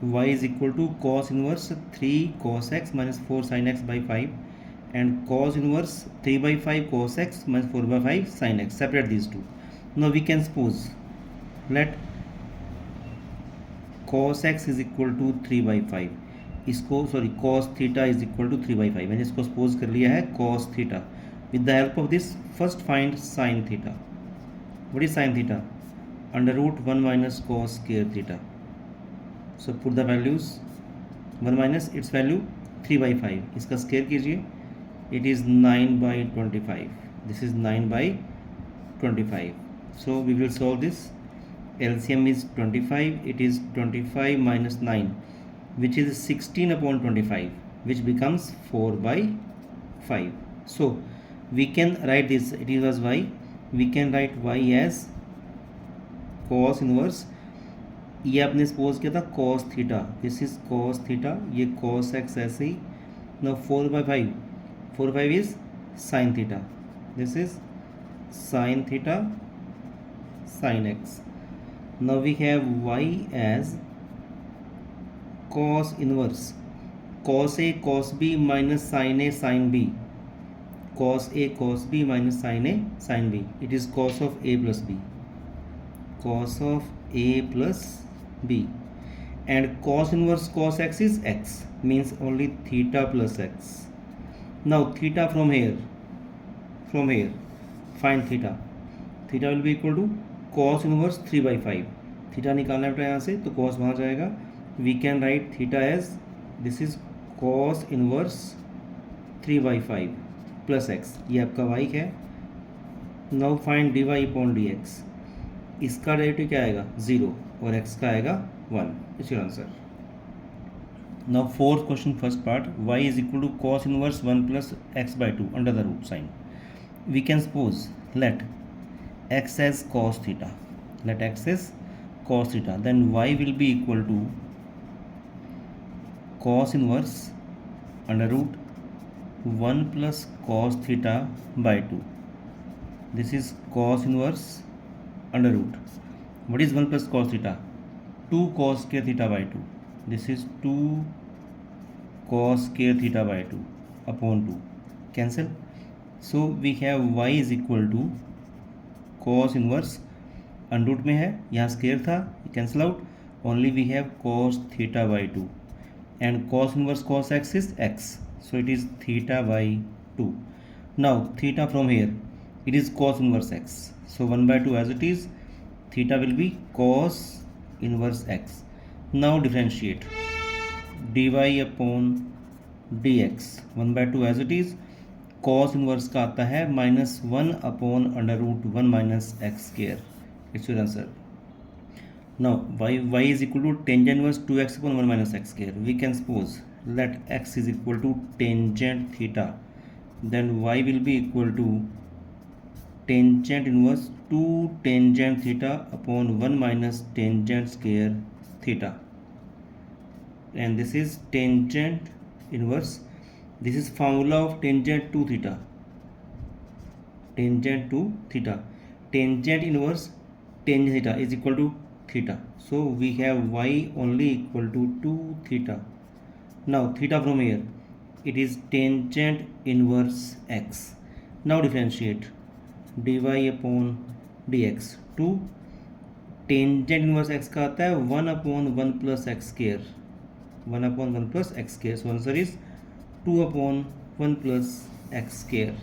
y is equal to cos inverse 3 cos x minus 4 sin x by 5 and cos inverse 3 by 5 cos x minus 4 by 5 sin x. Separate these two. Now we can suppose, let cos x is equal to 3 by 5, इसको sorry cos theta is equal to 3 by 5, मैंने इसको suppose कर लिया है cos theta. With the help of this first find sin theta. What is sin theta? Under root 1 minus cos square theta. So put the values 1 minus its value 3 by 5, इसका square कीजिए, it is 9 by 25. This is 9 by 25. So we will solve this. LCM is 25. It is 25 minus 9, which is 16 upon 25, which becomes 4 by 5. So we can write this. It was y. We can write y as cos inverse. ये आपने suppose किया था cos theta. This is cos theta. ये cos x ऐसे ही. Now 4 by 5. 4 5 is sin theta. This is sin theta sin x. Now we have y as cos inverse cos a cos b minus sin a sin b. Cos a cos b minus sin a sin b. It is cos of a plus b. Cos of a plus b. And cos inverse cos x is x, means only theta plus x. Now theta from here find theta. Theta will be equal to cos inverse 3 by 5. Theta निकालना है यहाँ से तो cos वहाँ जाएगा. We can write theta as this is cos inverse 3 by 5 plus x. ये आपका y है. Now find dy upon dx. इसका डेरिवेटिव क्या आएगा? 0 और x का आएगा 1. It's your answer. Now fourth question, first part, y is equal to cos inverse 1 plus x by 2 under the root sign. We can suppose let x as cos theta. Let x as cos theta. Then y will be equal to cos inverse under root 1 plus cos theta by 2. This is cos inverse under root. What is 1 plus cos theta? 2 cos square theta by 2. This is 2 cos square theta by 2 upon 2. Cancel. So we have y is equal to cos inverse under root में है, यहाँ square था, cancel out. Only we have cos theta by 2 and cos inverse cos x is x, so it is theta by 2. Now theta from here, it is cos inverse x, so 1 by 2 as it is. Theta will be cos inverse x. Now differentiate dy upon dx 1 by 2 as it is. cos inverse का आता है -1 upon under root 1 minus x square. It's your answer. Now y is equal to tangent inverse 2x upon 1 minus x square. We can suppose let x is equal to tangent theta, then y will be equal to tangent inverse 2 tangent theta upon 1 minus tangent square theta. And this is tangent inverse. This is formula of tangent to theta. Tangent to theta. Tangent inverse tangent theta is equal to theta. So we have y only equal to 2 theta. Now theta from here, it is tangent inverse x. Now differentiate dy upon dx. 2 tangent inverse x का आता है 1 upon 1 plus x square. 1 upon 1 plus x square. So answer is 2 upon 1 plus x square.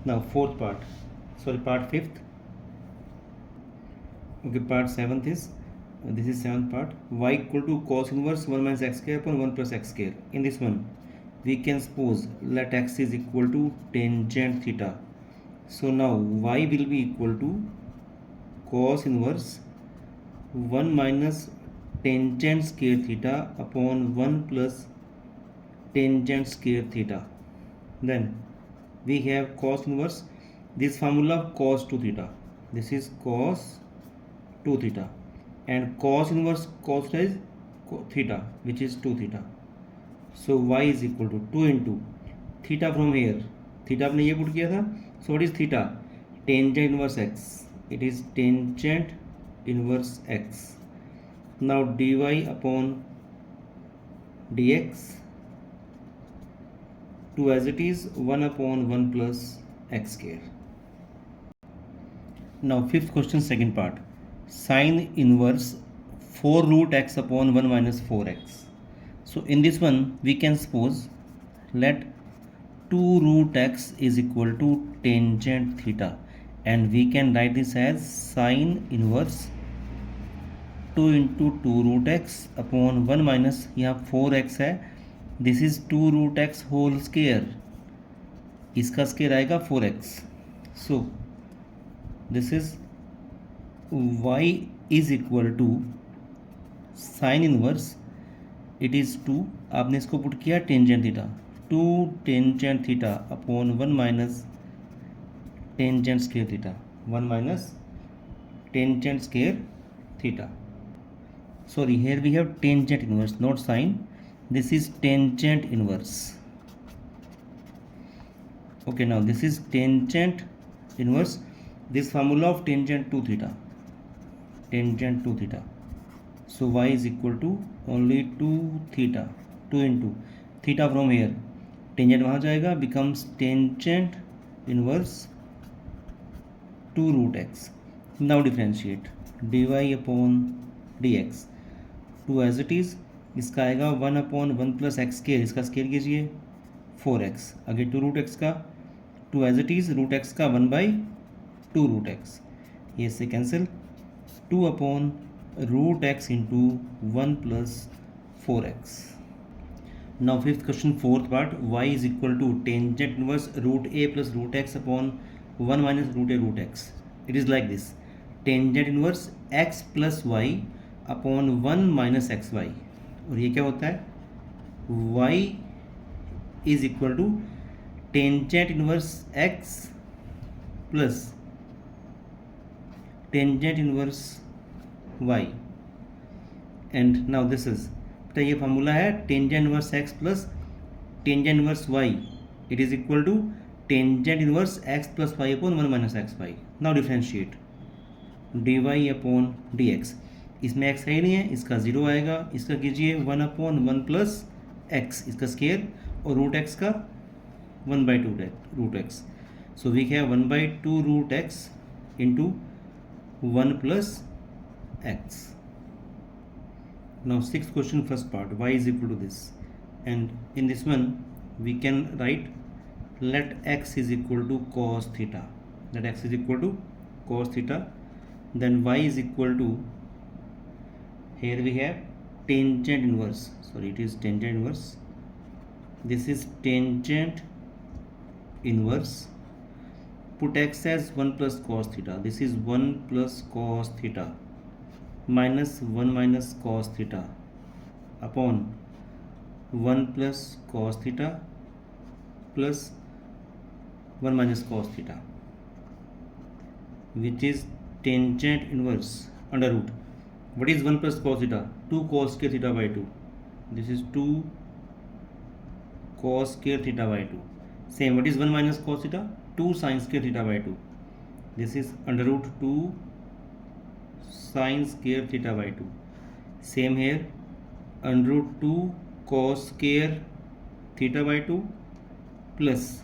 Now fourth part, sorry part 5th. Okay, part 7th is this is 7th part. Y equal to cos inverse 1 minus x square upon 1 plus x square. In this one we can suppose let x is equal to tangent theta. So now y will be equal to cos inverse 1 minus tangent square theta upon 1 plus tangent square theta. Then we have cos inverse this formula of cos 2 theta. This is cos 2 theta and cos inverse cos theta is theta, which is 2 theta. So y is equal to 2 into theta from here. Theta आपने ये put किया था. So what is theta? Tangent inverse x. It is tangent inverse x Now dy upon dx, 2 as it is, 1 upon 1 plus x square. Now fifth question, second part. Sine inverse 4 root x upon 1 minus 4x. So in this one we can suppose, let 2 root x is equal to tangent theta, and we can write this as sine inverse 2 into 2 root x upon 1 minus, यहाँ 4x है, this is 2 root x whole square, इसका square आएगा 4x. So this is y is equal to sine inverse, it is 2, आपने इसको put किया tangent theta, 2 tangent theta upon 1 minus tangent square theta, 1 minus tangent square theta. Sorry, here we have tangent inverse, not sine. This is tangent inverse. Okay, now this is tangent inverse. This formula of tangent to theta, tangent to theta. So y is equal to only 2 theta, 2 into theta from here. Tangent वहाँ जाएगा, becomes tangent inverse 2 root x. Now differentiate dy upon dx, 2 as it is, इसका आएगा 1 upon 1 plus x square, इसका square कीजिए 4x, आगे 2 root x का 2 as it is, root x का 1 by 2 root x, ये से cancel, 2 upon root x into 1 plus 4x. Now fifth question, fourth part. y is equal to tangent inverse root a plus root x upon 1 minus root a root x. It is like this, tangent inverse x plus y upon 1 minus x y, और ये क्या होता है, y is equal to tangent inverse x plus tangent inverse y. And now this is, तो ये formula है tangent inverse x plus tangent inverse y, it is equal to tangent inverse x plus y upon 1 minus x y. Now differentiate dy upon dx, इसमें x है ही नहीं है, इसका 0 आएगा, इसका कीजिए 1 अपॉन 1 प्लस एक्स, इसका स्केयर, और रूट एक्स का 1 by 2 root x. So we have 1 by 2 root x into 1 plus x. Now sixth question, first part, y is equal to this, and in this one we can write let x is equal to cos theta, that x is equal to cos theta, then y is equal to, here we have tangent inverse, sorry it is tangent inverse, this is tangent inverse, put x as 1 plus cos theta, this is 1 plus cos theta minus 1 minus cos theta upon 1 plus cos theta plus 1 minus cos theta, which is tangent inverse under root. What is 1 plus cos theta? 2 cos square theta by 2. This is 2 cos square theta by 2. Same, what is 1 minus cos theta? 2 sin square theta by 2. This is under root 2 sin square theta by 2. Same here, under root 2 cos square theta by 2 plus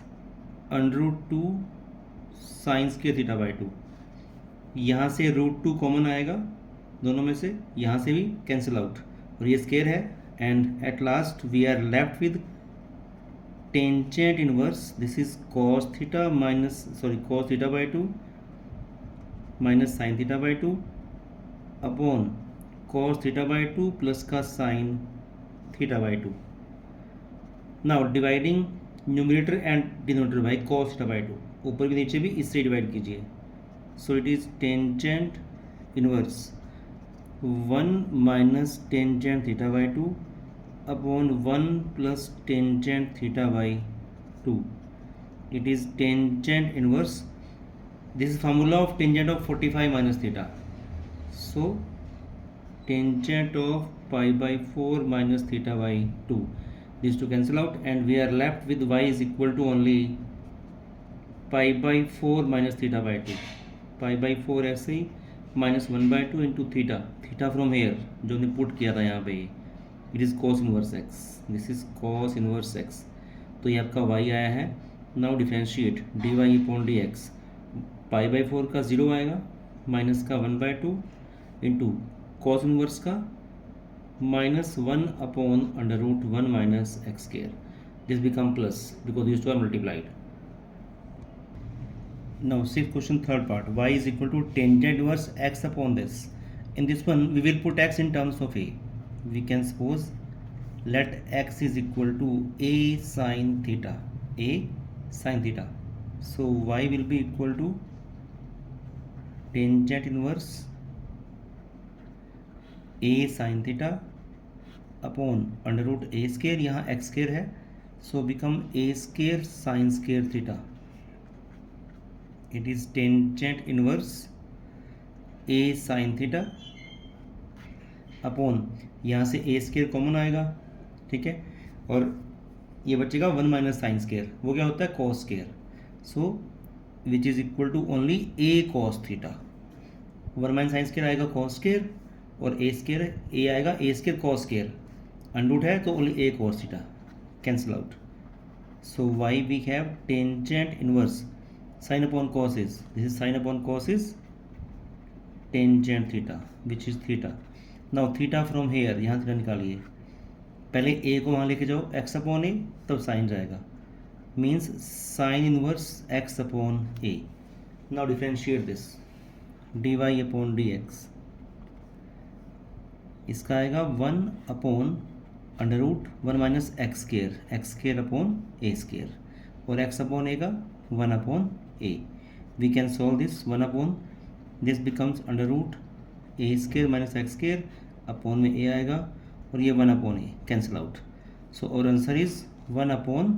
under root 2 sine square theta by 2. यहाँ से root 2 common आएगा दोनों में से, यहाँ से भी cancel out, और ये स्क्वायर है, and at last we are left with tangent inverse, this is cos theta minus, sorry cos theta by 2 minus sine theta by 2 upon cos theta by 2 plus का sine theta by 2. Now dividing numerator and denominator by cos theta by 2, ऊपर भी नीचे भी इससे divide कीजिए. So it is tangent inverse 1 minus tangent theta by 2 upon 1 plus tangent theta by 2. It is tangent inverse, this is formula of tangent of 45 minus theta. So tangent of pi by 4 minus theta by 2. These two cancel out, and we are left with y is equal to only pi by 4 minus theta by 2. Pi by 4 ऐसे ही minus 1 by 2 into theta. Theta from here जो हमने put किया था यहाँ पे, it is cos inverse x, this is cos inverse x, तो ये आपका y आया है। Now differentiate d y upon d x, pi by 4 का 0 आएगा, माइनस का 1/2 इंटू कॉस इनवर्स का -1 upon under root 1 minus x square, this become plus because these two are multiplied. Now see question third part, y is equal to tangent inverse x upon this. In this one we will put x in terms of a. We can suppose let x is equal to a sin theta, a sin theta. So y will be equal to tangent inverse a sin theta upon under root a square, यहाँ x square है, so become a square sine square theta, it is tangent inverse a sine theta upon, यहाँ से ए square common आएगा, ठीक है, और ये बचेगा 1 माइनस साइन स्केयर, वो क्या होता है cos square, so which is equal to only a cos theta, 1 minus sine square आएगा कॉस स्केयर और ए स्केयर ए आएगा a square cos square, under root है तो only a cos theta, cancel out. So y we have tangent inverse sine upon cos is, this is sine upon cos is tangent theta which is theta. Now theta from here, यहाँ थीटा निकालिए, पहले ए को वहाँ लेके जाओ x upon ए, तब sine जाएगा, means sine inverse x upon a. Now differentiate this d y upon d x, इसका आएगा 1 upon under root 1 minus x square upon a square, और एक्स अपॉन ए का 1 upon a. We can solve this, 1 upon this becomes under root a square minus x square, upon में a आएगा और ये 1 upon a, cancel out. So our answer is 1 upon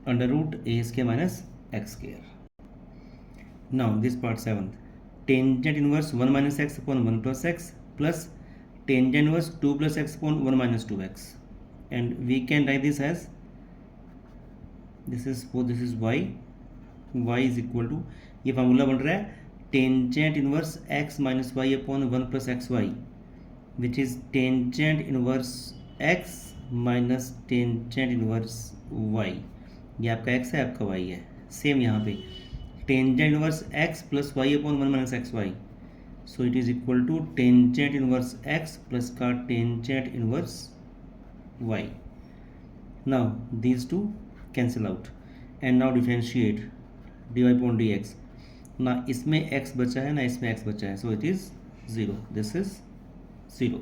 under root a square minus x square. Now this part 7th, tangent inverse 1 minus x upon 1 plus x plus tangent inverse 2 plus x upon 1 minus 2x, and we can write this as this is y is equal to, ये formula बन रहा है tangent inverse x minus y upon 1 plus x y, which is tangent inverse x minus tangent inverse y. ये आपका x है, आपका y है, same यहाँ पे tangent inverse x plus y upon 1 minus x y, so it is equal to tangent inverse x plus का tangent inverse y. Now these two cancel out and now differentiate dy upon dx. ना इसमें x बचा है ना इसमें x बचा है, so it is 0, this is 0.